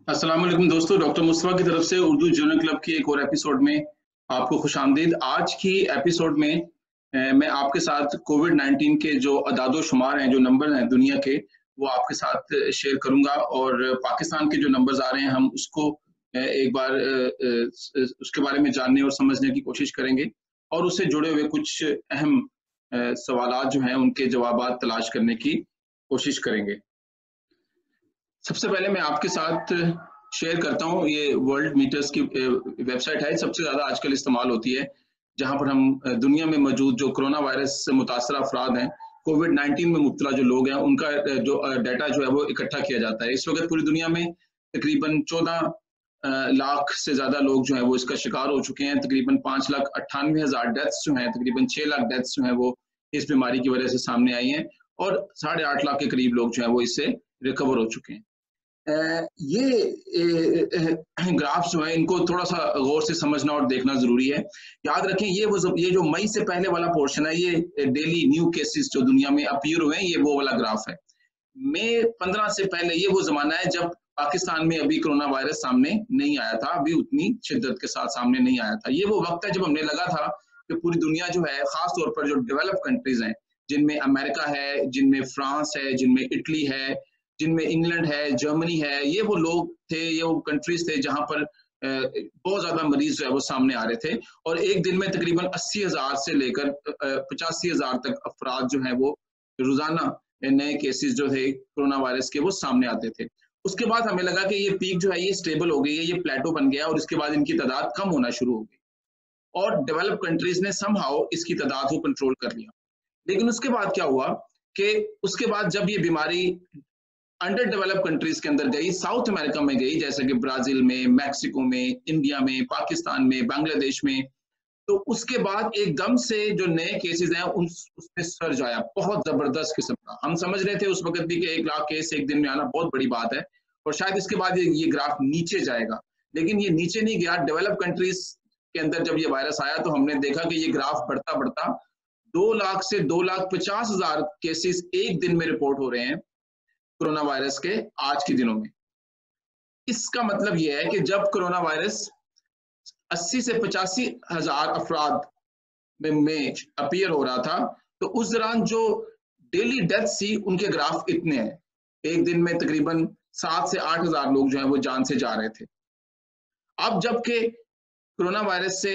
अस्सलाम वालेकुम दोस्तों, डॉक्टर मुस्तफ़ा की तरफ से उर्दू जर्नल क्लब के एक और एपिसोड में आपको खुशामदीद। आज की एपिसोड में मैं आपके साथ कोविड-19 के जो अदाद-ओ-शुमार हैं, जो नंबर हैं दुनिया के, वो आपके साथ शेयर करूँगा और पाकिस्तान के जो नंबर्स आ रहे हैं, हम उसको एक बार उसके बारे में जानने और समझने की कोशिश करेंगे और उससे जुड़े हुए कुछ अहम सवालात जो हैं, उनके जवाबात तलाश करने की कोशिश करेंगे। सबसे पहले मैं आपके साथ शेयर करता हूँ, ये वर्ल्ड मीटर्स की वेबसाइट है, सबसे ज़्यादा आजकल इस्तेमाल होती है, जहाँ पर हम दुनिया में मौजूद जो कोरोना वायरस से मुतासर अफराद हैं, कोविड-19 में मुब्तला जो लोग हैं, उनका जो डाटा जो है वो इकट्ठा किया जाता है। इस वक़्त पूरी दुनिया में तकरीबन 14 लाख से ज़्यादा लोग जो हैं वो इसका शिकार हो चुके हैं, तकरीबन 5,98,000 डेथ्स जो हैं, तकरीबन 6 लाख डेथ्स जो हैं वो इस बीमारी की वजह से सामने आई हैं और 8.5 लाख के करीब लोग जो हैं वो इससे रिकवर हो चुके हैं। ये ग्राफ्स जो है इनको थोड़ा सा गौर से समझना और देखना जरूरी है। याद रखें ये जो मई से पहले वाला पोर्शन है, ये डेली न्यू केसेस जो दुनिया में अपीयर हुए हैं, ये वो वाला ग्राफ है। मई 15 से पहले ये वो जमाना है जब पाकिस्तान में अभी कोरोना वायरस सामने नहीं आया था, अभी उतनी शिद्दत के साथ सामने नहीं आया था। ये वो वक्त है जब हमने लगा था कि पूरी दुनिया जो है, खास तौर पर जो डेवलप कंट्रीज हैं, जिनमें अमेरिका है, जिनमें फ्रांस है, जिनमें इटली है, जिनमें इंग्लैंड है, जर्मनी है, ये वो लोग थे, ये वो कंट्रीज थे जहां पर बहुत ज्यादा मरीज जो है वो सामने आ रहे थे और एक दिन में तकरीबन 80,000 से लेकर 85,000 तक अफराद जो है वो रोजाना नए केसेस जो थे कोरोना वायरस के वो सामने आते थे। उसके बाद हमें लगा कि ये पीक जो है ये स्टेबल हो गई है, ये प्लेटो बन गया और इसके बाद इनकी तादाद कम होना शुरू हो गई और डेवलप कंट्रीज ने समहाउ इसकी तादाद को कंट्रोल कर लिया। लेकिन उसके बाद क्या हुआ कि उसके बाद जब ये बीमारी अंडर डेवलप कंट्रीज के अंदर गई, साउथ अमेरिका में गई, जैसे कि ब्राजील में, मैक्सिको में, इंडिया में, पाकिस्तान में, बांग्लादेश में, तो उसके बाद एकदम से जो नए केसेस हैं उसमें सर्ज आया, बहुत जबरदस्त किस्म का। हम समझ रहे थे उस वक्त भी कि 1 लाख केस एक दिन में आना बहुत बड़ी बात है और शायद इसके बाद ये ग्राफ नीचे जाएगा, लेकिन ये नीचे नहीं गया। डेवलप कंट्रीज के अंदर जब ये वायरस आया तो हमने देखा कि ये ग्राफ बढ़ता बढ़ता 2 लाख से 2,50,000 केसेस एक दिन में रिपोर्ट हो रहे हैं कोरोना वायरस के आज के दिनों में। इसका मतलब यह है कि जब कोरोना वायरस 80 से 85,000 अफराद में अपीयर हो रहा था, तो उस दौरान जो डेली डेथ थी उनके ग्राफ इतने हैं, एक दिन में तकरीबन 7 से 8,000 लोग जो हैं वो जान से जा रहे थे। अब जबकि कोरोना वायरस से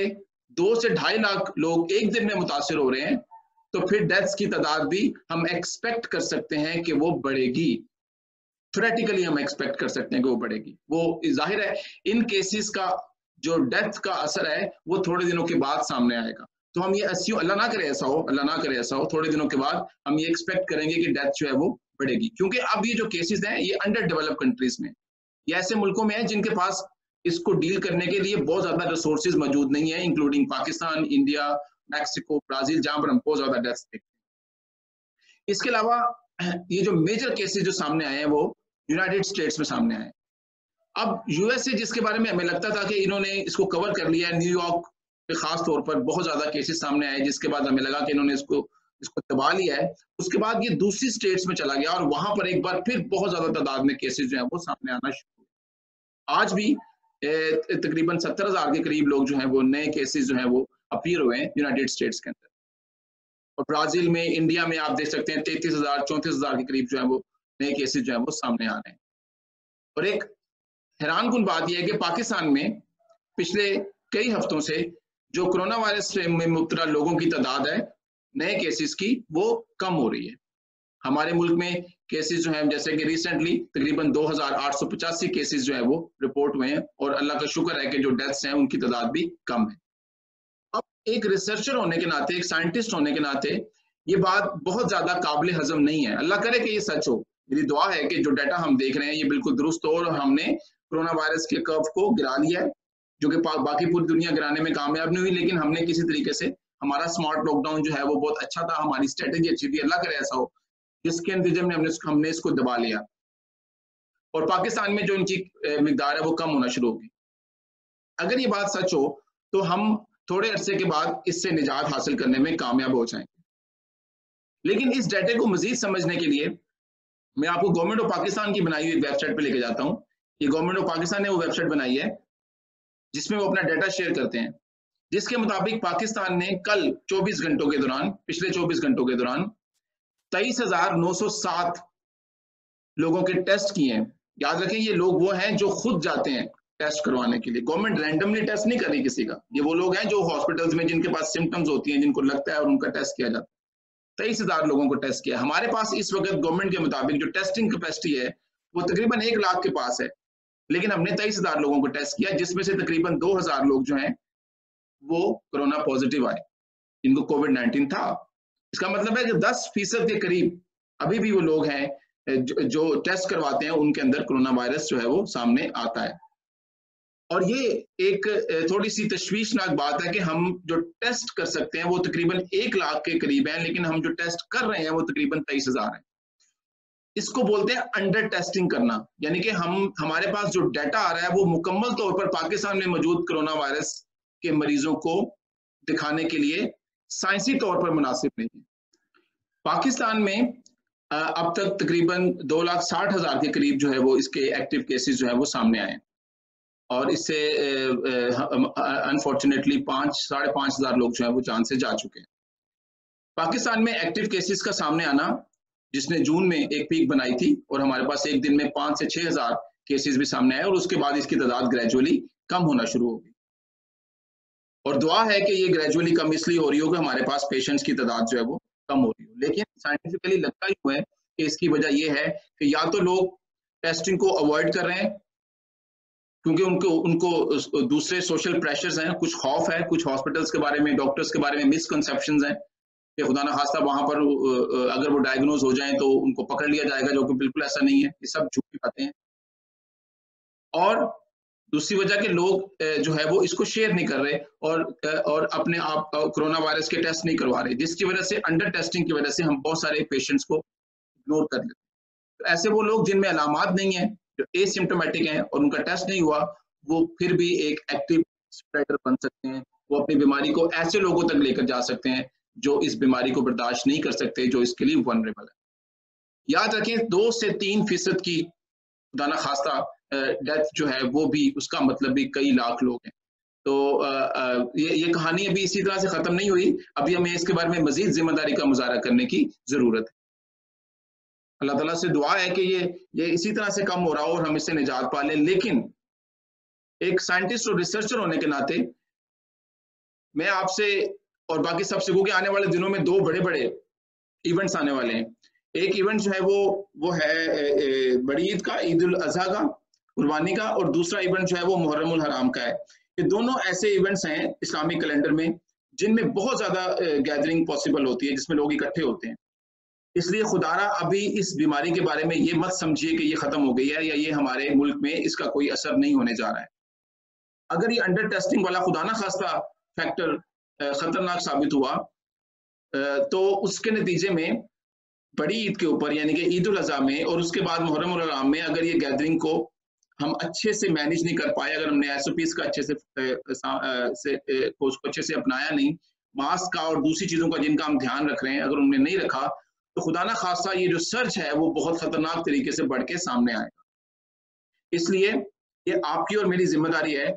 2 से 2.5 लाख लोग एक दिन में मुतासिर हो रहे हैं, तो फिर डेथ्स की तादाद भी हम एक्सपेक्ट कर सकते हैं कि वो बढ़ेगी। थ्योरेटिकली हम एक्सपेक्ट कर सकते हैं कि वो बढ़ेगी। वो जाहिर है इन केसेस का जो डेथ का असर है वो थोड़े दिनों के बाद सामने आएगा, तो हम ये अस्यूम, अल्लाह ना करे ऐसा हो, अल्लाह ना करे ऐसा हो, थोड़े दिनों के बाद हम ये एक्सपेक्ट करेंगे कि डेथ जो है वो बढ़ेगी, क्योंकि अब ये जो केसेस हैं ये अंडर डेवलप कंट्रीज में, ये ऐसे मुल्कों में है जिनके पास इसको डील करने के लिए बहुत ज्यादा रिसोर्सेज मौजूद नहीं है, including Pakistan, India, Mexico, Brazil, जहां पर हम बहुत ज्यादा डेथ्स देखते हैं। इसके अलावा ये जो मेजर केसेस जो सामने आए हैं वो यूनाइटेड स्टेट्स में सामने आए। अब यूएसए, जिसके बारे में हमें लगता था कि इन्होंने इसको कवर कर लिया है, न्यूयॉर्क पे खास तौर पर बहुत ज्यादा केसेस सामने आए, जिसके बाद हमें लगा कि इन्होंने इसको दबा लिया है। उसके बाद ये दूसरी स्टेट्स में चला गया और वहां पर एक बार फिर बहुत ज्यादा तादाद में केसेस जो है वो सामने आना शुरू हुए। आज भी तकरीबन 70,000 के करीब लोग जो है वो नए केसेस जो है वो अपीयर हुए हैं यूनाइटेड स्टेट्स के अंदर और ब्राजील में, इंडिया में आप देख सकते हैं 33,000 34,000 के करीब जो है वो नए केसेस जो है वो सामने आ रहे हैं। और एक हैरानकुन बात यह है कि पाकिस्तान में पिछले कई हफ्तों से जो कोरोना वायरस में मुब्तला लोगों की तादाद है नए केसेस की, वो कम हो रही है। हमारे मुल्क में केसेस जो हैं, जैसे कि रिसेंटली तकरीबन 2,885 केसेस जो है वो रिपोर्ट हुए हैं और अल्लाह का शुक्र है कि जो डेथ्स हैं उनकी तादाद भी कम है। अब एक रिसर्चर होने के नाते, एक साइंटिस्ट होने के नाते ये बात बहुत ज्यादा काबिल हजम नहीं है। अल्लाह करे कि ये सच हो। मेरी दुआ है कि जो डाटा हम देख रहे हैं ये बिल्कुल दुरुस्त हो और हमने कोरोना वायरस के कर्व को गिरा लिया है, जो कि बाकी पूरी दुनिया गिराने में कामयाब नहीं हुई, लेकिन हमने किसी तरीके से, हमारा स्मार्ट लॉकडाउन जो है वो बहुत अच्छा था, हमारी स्ट्रेटेजी अच्छी थी, अल्लाह करे ऐसा हो, जिसके नतीजे में हमने इसको दबा लिया और पाकिस्तान में जो इनकी मिकदार है वो कम होना शुरू होगी। अगर ये बात सच हो तो हम थोड़े अरसे के बाद इससे निजात हासिल करने में कामयाब हो जाएंगे। लेकिन इस डाटा को मजीद समझने के लिए मैं आपको गवर्नमेंट ऑफ पाकिस्तान की बनाई हुई वेबसाइट पे लेके जाता हूँ। ये गवर्नमेंट ऑफ पाकिस्तान ने वो वेबसाइट बनाई है जिसमें वो अपना डाटा शेयर करते हैं, जिसके मुताबिक पाकिस्तान ने कल 24 घंटों के दौरान, पिछले 24 घंटों के दौरान 23,907 लोगों के टेस्ट किए हैं। याद रखें ये लोग वो हैं जो खुद जाते हैं टेस्ट करवाने के लिए, गवर्नमेंट रैंडमली टेस्ट नहीं कर रही किसी का। ये वो लोग हैं जो हॉस्पिटल्स में जिनके पास सिम्टम्स होती हैं, जिनको लगता है और उनका टेस्ट किया जाता है। 23,000 लोगों को टेस्ट किया। हमारे पास इस वक्त गवर्नमेंट के मुताबिक जो टेस्टिंग कैपेसिटी है वो तकरीबन 1 लाख के पास है, लेकिन हमने 23,000 लोगों को टेस्ट किया, जिसमें से तकरीबन 2,000 लोग जो हैं वो कोरोना पॉजिटिव आए, जिनको कोविड-19 था। इसका मतलब है कि 10% के करीब अभी भी वो लोग हैं जो टेस्ट करवाते हैं, उनके अंदर कोरोना वायरस जो है वो सामने आता है। और ये एक थोड़ी सी तशवीशनाक बात है कि हम जो टेस्ट कर सकते हैं वो तकरीबन 1 लाख के करीब है, लेकिन हम जो टेस्ट कर रहे हैं वो तकरीबन 23,000 है। इसको बोलते हैं अंडर टेस्टिंग करना, यानी कि हमारे पास जो डाटा आ रहा है वो मुकम्मल तौर पर पाकिस्तान में मौजूद कोरोना वायरस के मरीजों को दिखाने के लिए साइंसी तौर पर मुनासिब नहीं है। पाकिस्तान में अब तक तकरीबन 2,60,000 के करीब जो है वो इसके एक्टिव केसेस जो है वो सामने आए, और इससे अनफॉर्चुनेटली 5,500 लोग जो है वो जान से जा चुके हैं। पाकिस्तान में एक्टिव केसेस का सामने आना, जिसने जून में एक पीक बनाई थी और हमारे पास एक दिन में 5 से 6,000 केसेस भी सामने आए, और उसके बाद इसकी तादाद ग्रेजुअली कम होना शुरू होगी। और दुआ है कि ये ग्रेजुअली कम इसलिए हो रही हो कि हमारे पास पेशेंट्स की तादाद जो है वो कम हो रही हो, लेकिन साइंटिफिकली लगता ही हुआ है कि इसकी वजह ये है कि या तो लोग टेस्टिंग को अवॉइड कर रहे हैं क्योंकि उनको दूसरे सोशल प्रेशर्स हैं, कुछ खौफ है, कुछ हॉस्पिटल्स के बारे में, डॉक्टर्स के बारे में मिसकंसेप्शंस हैं कि खुदा ना खास्ता वहां पर अगर वो डायग्नोज हो जाएं तो उनको पकड़ लिया जाएगा, जो कि बिल्कुल ऐसा नहीं है, ये सब झूठी बातें हैं। और दूसरी वजह कि लोग जो है वो इसको शेयर नहीं कर रहे और अपने आप कोरोना वायरस के टेस्ट नहीं करवा रहे, जिसकी वजह से अंडर टेस्टिंग की वजह से हम बहुत सारे पेशेंट्स को इग्नोर कर लेते हैं। तो ऐसे वो लोग जिनमें अलामात नहीं है, जो एसिम्प्टोमेटिक हैं और उनका टेस्ट नहीं हुआ, वो फिर भी एक एक्टिव स्प्रेडर बन सकते हैं। वो अपनी बीमारी को ऐसे लोगों तक लेकर जा सकते हैं जो इस बीमारी को बर्दाश्त नहीं कर सकते, जो इसके लिए वनरेबल है। याद रखें 2 से 3% की खुदा ना खास्ता डेथ जो है वो भी, उसका मतलब भी कई लाख लोग हैं। तो ये कहानी अभी इसी तरह से खत्म नहीं हुई, अभी हमें इसके बारे में मजीद जिम्मेदारी का मुजाहरा करने की जरूरत है। अल्लाह ताला से दुआ है कि ये इसी तरह से कम हो रहा हो और हम इससे निजात पा लें। लेकिन एक साइंटिस्ट और रिसर्चर होने के नाते मैं आपसे और बाकी सबसे कहूँ कि आने वाले दिनों में 2 बड़े इवेंट्स आने वाले हैं। एक इवेंट जो है वो है बड़ी ईद का, ईद उल अजहा का, कुर्बानी का, और दूसरा इवेंट जो है वो मुहर्रमुल हराम का है। ये दोनों ऐसे इवेंट्स हैं इस्लामिक कैलेंडर में जिनमें बहुत ज्यादा गैदरिंग पॉसिबल होती है, जिसमें लोग इकट्ठे होते हैं। इसलिए खुदारा अभी इस बीमारी के बारे में ये मत समझिए कि ये खत्म हो गई है या ये हमारे मुल्क में इसका कोई असर नहीं होने जा रहा है। अगर ये अंडर टेस्टिंग वाला खुदा ना खास्ता फैक्टर खतरनाक साबित हुआ तो उसके नतीजे में बड़ी ईद के ऊपर, यानी कि ईद उल अज़हा में और उसके बाद मुहर्रम उल हराम में, अगर ये गैदरिंग को हम अच्छे से मैनेज नहीं कर पाए, अगर हमने एसओपीज का अच्छे से अपनाया नहीं, मास्क का और दूसरी चीजों का जिनका हम ध्यान रख रहे हैं, अगर हमने नहीं रखा, तो खुदा ना खासा ये जो सर्च है वो बहुत खतरनाक तरीके से बढ़ के सामने आएगा। इसलिए ये आपकी और मेरी जिम्मेदारी है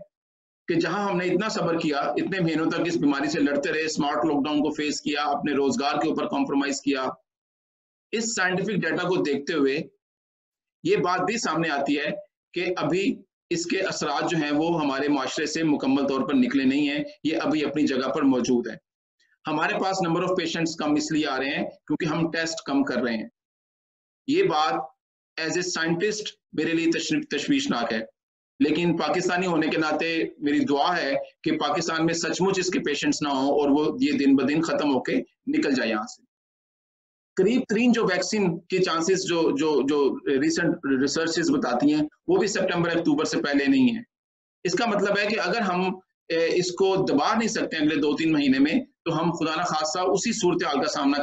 कि जहां हमने इतना सब्र किया, इतने महीनों तक इस बीमारी से लड़ते रहे, स्मार्ट लॉकडाउन को फेस किया, अपने रोजगार के ऊपर कॉम्प्रोमाइज किया, इस साइंटिफिक डाटा को देखते हुए ये बात भी सामने आती है कि अभी इसके असरात जो हैं वो हमारे माशरे से मुकम्मल तौर पर निकले नहीं हैं, ये अभी अपनी जगह पर मौजूद है। हमारे पास नंबर ऑफ पेशेंट्स कम इसलिए आ रहे हैं क्योंकि हम टेस्ट कम कर रहे हैं। ये बात एज ए साइंटिस्ट मेरे लिए तशवीशनाक है, लेकिन पाकिस्तानी होने के नाते मेरी दुआ है कि पाकिस्तान में सचमुच इसके पेशेंट्स ना हो और वो ये दिन ब दिन खत्म होके निकल जाए यहाँ से। करीब 3 जो वैक्सीन के चांसेस जो रिसेंट रिसर्चेस बताती हैं वो भी सितंबर अक्टूबर से पहले नहीं है। इसका मतलब है कि अगर हम इसको दबा नहीं सकते अगले 2-3 महीने में, तो हम खुदा ना खासा उसी सूरत हाल का सामना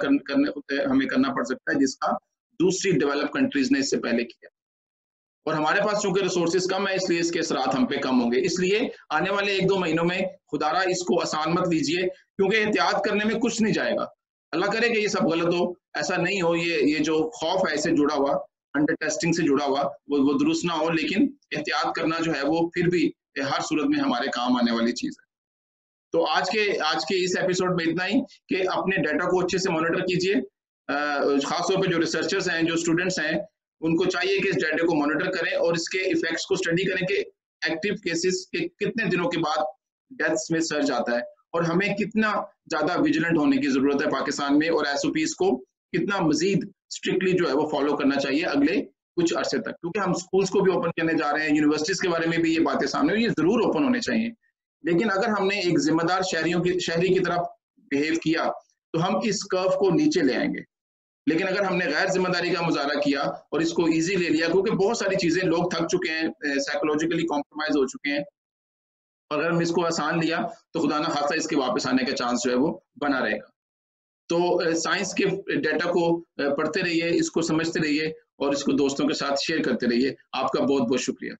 हमें करना पड़ सकता है जिसका दूसरी डेवलप कंट्रीज ने इससे पहले किया। और हमारे पास चूंकि रिसोर्सेज कम है, इसलिए इसके असरात हम पे कम होंगे। इसलिए आने वाले 1-2 महीनों में खुदारा इसको आसान मत लीजिए, क्योंकि एहतियात करने में कुछ नहीं जाएगा। अल्लाह करे कि ये सब गलत हो, ऐसा नहीं हो। ये जो खौफ है इससे जुड़ा हुआ, अंडर टेस्टिंग से जुड़ा हुआ वो दुरुस्त ना हो, लेकिन एहतियात करना जो है वो फिर भी हर सूरत में हमारे काम आने वाली चीज है। तो आज के इस एपिसोड में इतना ही कि अपने डाटा को अच्छे से मॉनिटर कीजिए। खासतौर पे जो रिसर्चर्स हैं, जो स्टूडेंट्स हैं, उनको चाहिए कि इस डाटा को मॉनिटर करें और इसके इफेक्ट्स को स्टडी करें कि एक्टिव केसेस के कितने दिनों के बाद डेथ्स में सर्ज आता है और हमें कितना ज्यादा विजिलेंट होने की जरूरत है पाकिस्तान में, और एसओपीज को कितना मजीद स्ट्रिक्टली जो है वो फॉलो करना चाहिए अगले कुछ अरसे तक, क्योंकि हम स्कूल्स को भी ओपन करने जा रहे हैं, यूनिवर्सिटीज के बारे में भी ये बातें सामने, ये जरूर ओपन होने चाहिए। लेकिन अगर हमने एक जिम्मेदार शहरी की तरह बिहेव किया तो हम इस कर्व को नीचे ले आएंगे। लेकिन अगर हमने गैर जिम्मेदारी का मुजाहरा किया और इसको इजी ले लिया, क्योंकि बहुत सारी चीजें लोग थक चुके हैं, साइकोलॉजिकली कॉम्प्रोमाइज हो चुके हैं, और अगर हम इसको आसान लिया तो खुदा ना खास्ता इसके वापस आने का चांस जो है वो बना रहेगा। तो साइंस के डाटा को पढ़ते रहिए, इसको समझते रहिए और इसको दोस्तों के साथ शेयर करते रहिए। आपका बहुत बहुत शुक्रिया।